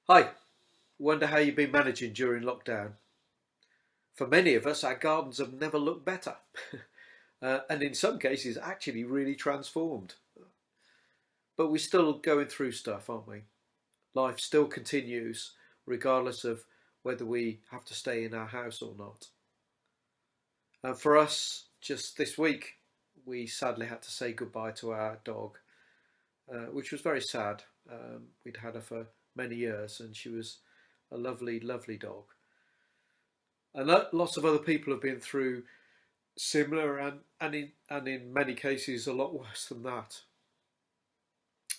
Hi, wonder how you've been managing during lockdown. For many of us, our gardens have never looked better, and in some cases, actually really transformed. But we're still going through stuff, aren't we? Life still continues, regardless of whether we have to stay in our house or not. And for us, just this week, we sadly had to say goodbye to our dog, which was very sad. We'd had her for many years, and she was a lovely, lovely dog. And lots of other people have been through similar and in many cases a lot worse than that.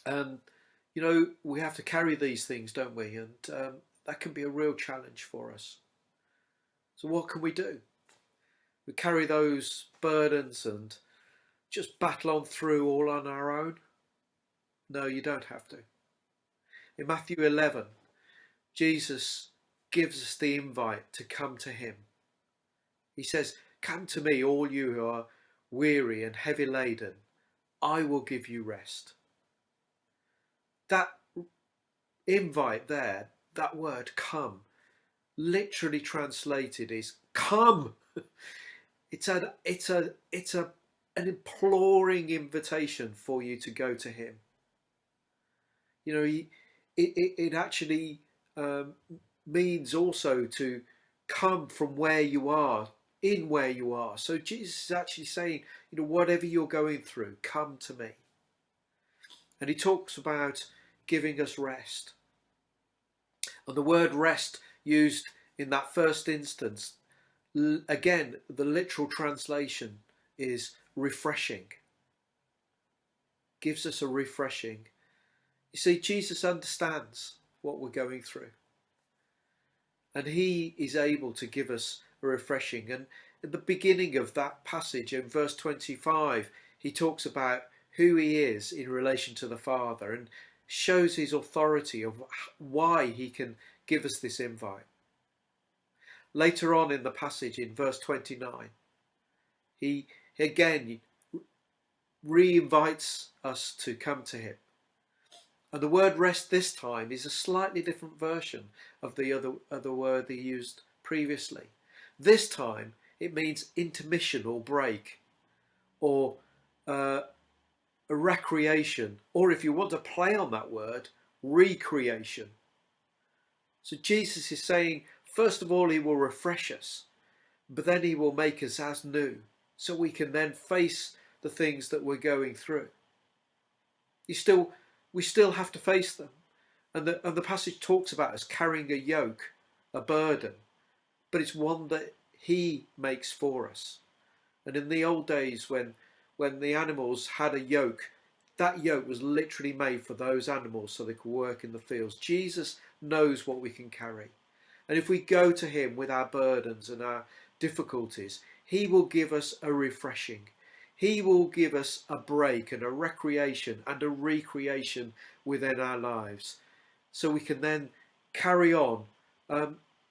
And we have to carry these things, don't we? And that can be a real challenge for us. So what can we do? We carry those burdens and just battle on through all on our own? No, you don't have to. In Matthew 11, Jesus gives us the invite to come to him. He says, "Come to me, all you who are weary and heavy laden. I will give you rest." That invite there, that word come, literally translated is come. It's an imploring invitation for you to go to him. It actually um, means also to come from where you are, in where you are. So Jesus is actually saying, whatever you're going through, come to me. And he talks about giving us rest. And the word rest used in that first instance, again, the literal translation is refreshing. Gives us a refreshing. You see, Jesus understands what we're going through. And he is able to give us a refreshing. And at the beginning of that passage in verse 25, he talks about who he is in relation to the Father and shows his authority of why he can give us this invite. Later on in the passage in verse 29, he again re-invites us to come to him. And the word rest this time is a slightly different version of the other word he used previously. This time it means intermission or break, or a recreation, or if you want to play on that word, recreation. So Jesus is saying, first of all, he will refresh us, but then he will make us as new, so we can then face the things that we're going through. We still have to face them. And the passage talks about us carrying a yoke, a burden, but it's one that he makes for us. And in the old days when the animals had a yoke, that yoke was literally made for those animals so they could work in the fields. Jesus knows what we can carry. And if we go to him with our burdens and our difficulties, he will give us a refreshing. He will give us a break and a recreation and a recreation within our lives. So we can then carry on.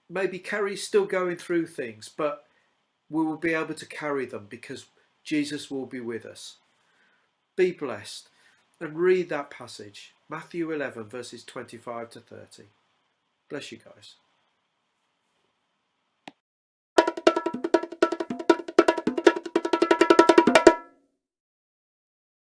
Maybe carry still going through things, but we will be able to carry them because Jesus will be with us. Be blessed and read that passage, Matthew 11 verses 25 to 30. Bless you guys.